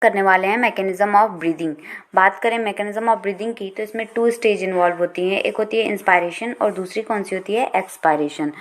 करने वाले हैं मैकेनिज्म ऑफ ब्रीदिंग। बात करें मैकेनिज्म ऑफ ब्रीदिंग की तो इसमें 2 स्टेज इन्वॉल्व होती हैं। एक होती है इंस्पायरेशन और दूसरी कौन सी होती है, एक्सपायरेशन।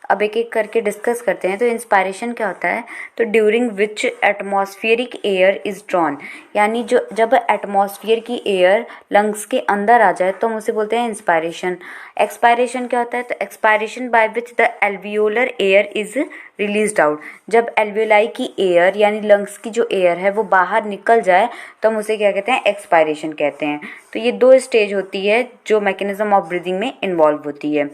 अब एक एक करके डिस्कस करते हैं। तो इंस्पायरेशन क्या होता है, तो during which atmospheric air is drawn, यानी जो जब एटमॉस्फेयर की एयर लंग्स के अंदर आ जाए तो हम उसे बोलते हैं इंस्पायरेशन। एक्सपायरेशन क्या होता है, तो expiration by which the alveolar air is released out, जब एल्वियोलाई की एयर यानी लंग्स की जो एयर है वो बाहर निकल जाए तो हम उसे क्या कहते हैं, एक्सपायरेशन कहते हैं। तो ये 2 स्टेज होती है जो मैकेनिज्म ऑफ ब्रीदिंग में इन्वॉल्व होती है।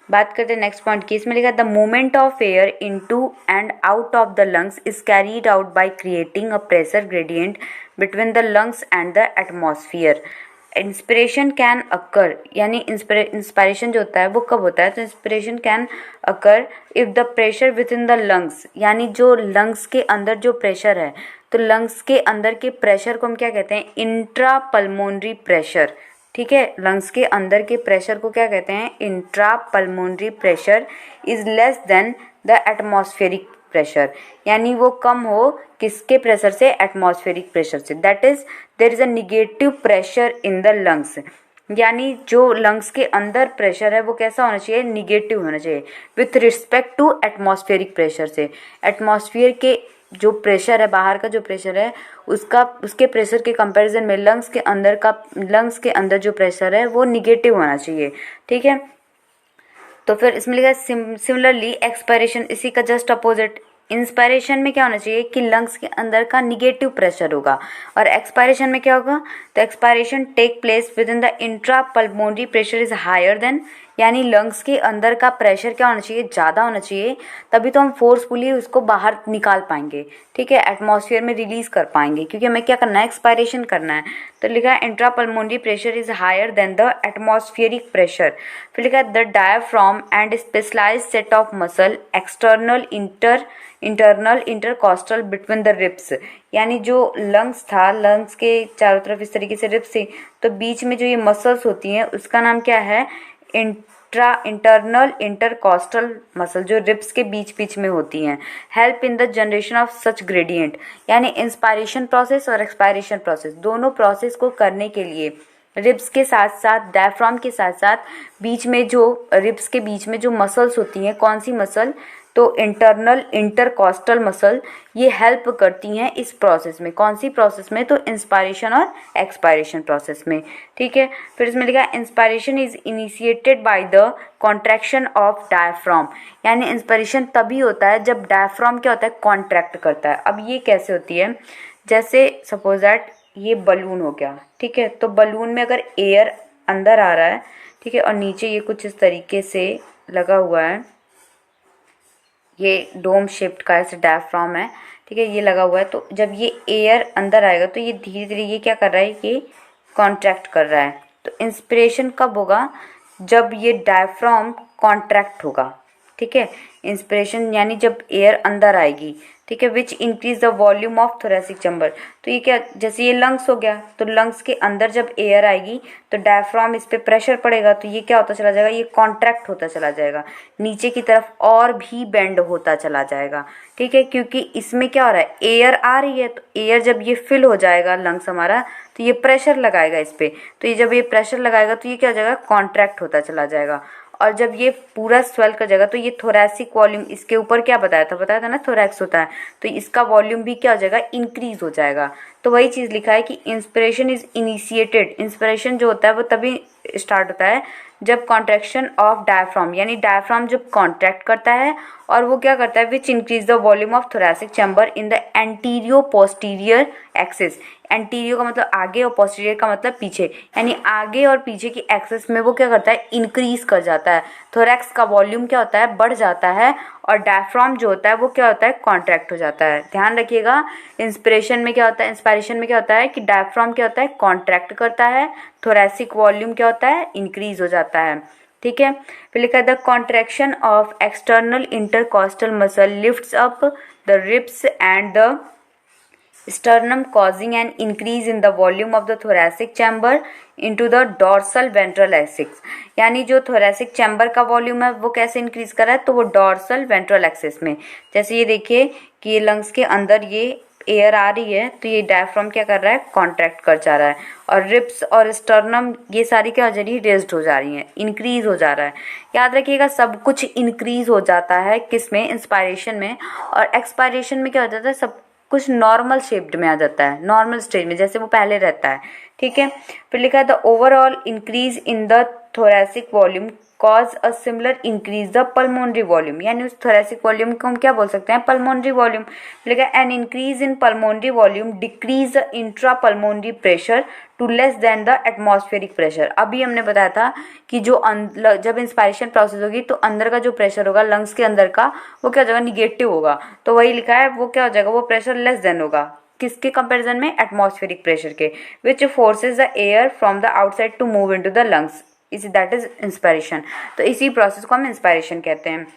बात करते हैं नेक्स्ट पॉइंट की। इसमें लिखा the movement of air into and out of the lungs is carried out by creating a pressure gradient between the lungs and the atmosphere. Inspiration can occur, यानी इंस्पायरेशन जो होता है वो कब होता है, तो inspiration can occur if the pressure with in the lungs, यानी जो लंग्स के अंदर जो प्रेशर है, तो लंग्स के अंदर के प्रेशर को हम क्या कहते हैं, इंट्रा पल्मोनरी प्रेशर। ठीक है, लंग्स के अंदर के प्रेशर को क्या कहते हैं, intra pulmonary pressure is less than the atmospheric pressure, यानी वो कम हो किसके प्रेशर से, एटमॉस्फेरिक प्रेशर से। That is there is a negative pressure in the lungs, यानी जो लंग्स के अंदर प्रेशर है वो कैसा होना चाहिए, निगेटिव होना चाहिए with respect to atmospheric pressure से। एटमॉस्फेयर के जो प्रेशर है, बाहर का जो प्रेशर है उसके प्रेशर के कंपैरिजन में लंग्स के अंदर जो प्रेशर है वो निगेटिव होना चाहिए। ठीक है, तो फिर इसमें लिखा है सिमिलरली एक्सपायरेशन, इसी का जस्ट अपोजिट। इंस्पायरेशन में क्या होना चाहिए कि लंग्स के अंदर का निगेटिव प्रेशर होगा, और एक्सपायरेशन में क्या होगा, तो expiration take place within the intra pulmonary pressure is higher than, यानी लंग्स के अंदर का प्रेशर क्या होना चाहिए, ज़्यादा होना चाहिए, तभी तो हम फोर्सफुली उसको बाहर निकाल पाएंगे। ठीक है, एटमॉस्फेयर में रिलीज कर पाएंगे, क्योंकि हमें क्या करना है, एक्सपायरेशन करना है। तो लिखा है intra pulmonary pressure is higher than the atmospheric pressure. फिर लिखा है the diaphragm and specialized set of muscle external internal intercostal between the ribs, यानी जो लंग्स था, लंग्स के चारों तरफ इस तरीके से रिब्स थी, तो बीच में जो ये मसल्स होती हैं उसका नाम क्या है, इंटरनल इंटरकॉस्टल मसल, जो रिब्स के बीच बीच में होती हैं। Help in the generation of such gradient, यानी इंस्पायरेशन प्रोसेस और एक्सपायरेशन प्रोसेस दोनों प्रोसेस को करने के लिए रिब्स के साथ साथ डायफ्राम के साथ साथ बीच में जो रिब्स के बीच में जो मसल्स होती हैं, कौन सी मसल, तो इंटरनल इंटरकॉस्टल मसल, ये हेल्प करती हैं इस प्रोसेस में। कौन सी प्रोसेस में, तो इंस्पायरेशन और एक्सपायरेशन प्रोसेस में। ठीक है, फिर इसमें लिखा है inspiration is initiated by the contraction of diaphragm, यानी इंस्पायरेशन तभी होता है जब डायफ्राम क्या होता है, कॉन्ट्रैक्ट करता है। अब ये कैसे होती है, जैसे सपोज दैट ये बलून हो गया। ठीक है, तो बलून में अगर एयर अंदर आ रहा है, ठीक है, और नीचे ये कुछ इस तरीके से लगा हुआ है, ये डोम शेप्ड का ऐसे डायफ्राम है। ठीक है, ये लगा हुआ है, तो जब ये एयर अंदर आएगा तो ये धीरे धीरे ये क्या कर रहा है, ये कॉन्ट्रैक्ट कर रहा है। तो इंस्पिरेशन कब होगा, जब ये डायफ्राम कॉन्ट्रैक्ट होगा। ठीक है, इंस्पिरेशन यानी जब एयर अंदर आएगी। ठीक है, which increase the volume of thoracic chamber, तो ये क्या, जैसे ये लंग्स हो गया, तो लंग्स के अंदर जब एयर आएगी तो डायफ्राम इस पे प्रेशर पड़ेगा, तो ये क्या होता चला जाएगा, ये कॉन्ट्रैक्ट होता चला जाएगा, नीचे की तरफ और भी बेंड होता चला जाएगा। ठीक है, क्योंकि इसमें क्या हो रहा है, एयर आ रही है, तो एयर जब ये फिल हो जाएगा लंग्स हमारा, तो ये प्रेशर लगाएगा इस पर, तो ये जब ये प्रेशर लगाएगा तो ये क्या हो जाएगा, कॉन्ट्रैक्ट होता चला जाएगा। और जब ये पूरा स्वेल कर जाएगा तो ये थोरेसिक वॉल्यूम, इसके ऊपर क्या बताया था ना, थोरैक्स होता है, तो इसका वॉल्यूम भी क्या हो जाएगा, इंक्रीज हो जाएगा। तो वही चीज़ लिखा है कि इंस्पिरेशन इज इनिशिएटेड, इंस्पिरेशन जो होता है वो तभी स्टार्ट होता है जब कॉन्ट्रैक्शन ऑफ डायफ्राम, यानी डायफ्राम जब कॉन्ट्रैक्ट करता है, और वो क्या करता है, which increase the volume of thoracic chamber in the anteroposterior axis. Antero का मतलब आगे और पोस्टीरियर का मतलब पीछे, यानी आगे और पीछे की एक्सिस में वो क्या करता है, इंक्रीज कर जाता है। थोरैक्स का वॉल्यूम क्या होता है, बढ़ जाता है, और डायफ्राम जो होता है वो क्या होता है, कॉन्ट्रैक्ट हो जाता है। ध्यान रखिएगा, इंस्पिरेशन में क्या होता है, इंस्पायरेशन में क्या होता है कि डायफ्राम क्या होता है, कॉन्ट्रैक्ट करता है, थोरैसिक वॉल्यूम क्या होता है, इंक्रीज हो जाता है। ठीक है, फिर लिखा है the contraction of external intercostal muscle lifts up the ribs and the sternum causing an increase in the volume of the thoracic chamber into the dorsal ventral axis, यानी जो thoracic chamber का वॉल्यूम है वो कैसे increase कर रहा है, तो वो dorsal ventral axis में। जैसे ये देखिए कि ये लंग्स के अंदर ये एयर आ रही है तो ये डायफ्राम क्या कर रहा है, कॉन्ट्रैक्ट कर जा रहा है, और रिब्स और स्टर्नम ये सारी क्या हो जा रही है, रेज्ड हो जा रही हैं, इंक्रीज हो जा रहा है। याद रखिएगा सब कुछ इंक्रीज हो जाता है किस में, इंस्पायरेशन में, और एक्सपायरेशन में क्या हो जाता है, सब कुछ नॉर्मल शेप्ड में आ जाता है, नॉर्मल स्टेज में जैसे वो पहले रहता है। ठीक है, फिर लिखा है the overall increase in the thoracic volume cause a similar increase the pulmonary volume, यानी उस थोरैसिक वॉल्यूम को हम क्या बोल सकते हैं, पल्मोनरी वॉल्यूम। लिखा है an increase in pulmonary volume decrease the intra pulmonary pressure to less than the atmospheric pressure. अभी हमने बताया था कि जो जब इंस्पायरेशन प्रोसेस होगी तो अंदर का जो प्रेशर होगा लंग्स के अंदर का वो क्या हो जाएगा, निगेटिव होगा। तो वही लिखा है वो क्या हो जाएगा, वो प्रेशर लेस देन होगा किसके कंपैरिजन में, एटमॉस्फेरिक प्रेशर के, which forces the air from the outside to move into the lungs, इसी दैट इज इंस्पायरेशन। तो इसी प्रोसेस को हम इंस्पायरेशन कहते हैं।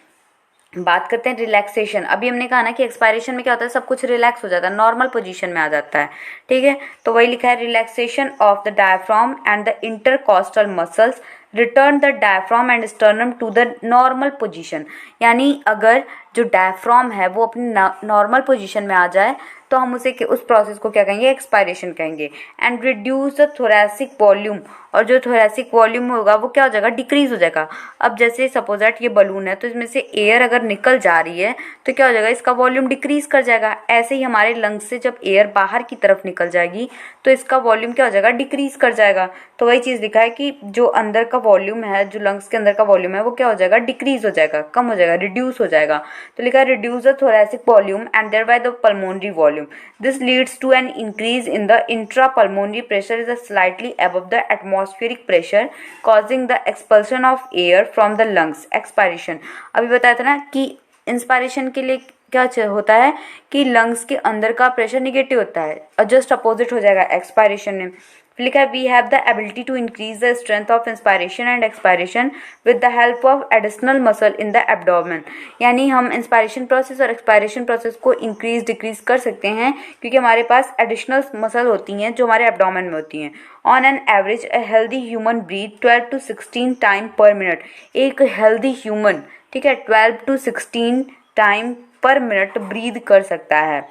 बात करते हैं रिलैक्सेशन। अभी हमने कहा ना कि एक्सपायरेशन में क्या होता है, सब कुछ रिलैक्स हो जाता है, नॉर्मल पोजीशन में आ जाता है। ठीक है, तो वही लिखा है relaxation of the diaphragm and the intercostal muscles return the diaphragm and sternum to the normal position, यानी अगर जो डायफ्राम है वो अपनी नॉर्मल पोजीशन में आ जाए तो हम उसे उस प्रोसेस को क्या कहेंगे, एक्सपायरेशन कहेंगे। And reduce the thoracic volume, और जो थोरैसिक वॉल्यूम होगा वो क्या हो जाएगा, डिक्रीज हो जाएगा। अब जैसे सपोज दैट ये बलून है तो इसमें से एयर अगर निकल जा रही है तो क्या हो जाएगा, इसका वॉल्यूम डिक्रीज कर जाएगा। ऐसे ही हमारे लंग्स से जब एयर बाहर की तरफ निकल जाएगी तो इसका वॉल्यूम क्या हो जाएगा, डिक्रीज कर जाएगा। तो वही चीज़ लिखा है कि जो अंदर का वॉल्यूम है, जो लंग्स के अंदर का वॉल्यूम है वो क्या हो जाएगा, डिक्रीज हो जाएगा, कम हो जाएगा, रिड्यूस हो जाएगा। तो लिखा है reduce the thoracic volume and thereby the pulmonary volume, this leads to an increase in the intrapulmonary pressure is slightly above the atmospheric pressure causing the expulsion of air from the lungs, expiration। अभी बताया था ना कि inspiration के लिए क्या होता है कि लंग्स के अंदर का प्रेशर निगेटिव होता है, और जस्ट अपोजिट हो जाएगा एक्सपायरेशन में। लिखा है we have the ability to increase the strength of inspiration and expiration with the help of additional muscle in the abdomen, यानी हम इंस्पायरेशन प्रोसेस और एक्सपायरेशन प्रोसेस को इंक्रीज डिक्रीज कर सकते हैं क्योंकि हमारे पास एडिशनल मसल होती हैं जो हमारे एब्डोमेन में होती हैं। On an average a healthy human breathe 12 to 16 time per minute, एक हेल्दी ह्यूमन, ठीक है, 12 to 16 time per minute breathe कर सकता है।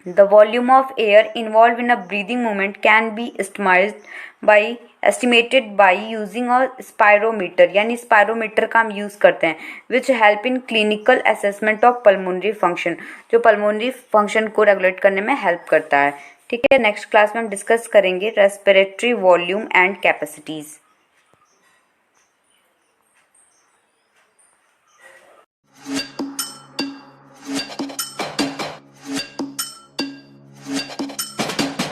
The volume of air involved in a breathing movement can be estimated by using a spirometer, यानी spirometer का हम use करते हैं, which help in clinical assessment of pulmonary function, जो pulmonary function को रेगुलेट करने में हेल्प करता है। ठीक है, नेक्स्ट क्लास में हम डिस्कस करेंगे रेस्पिरेटरी वॉल्यूम एंड कैपेसिटीज़।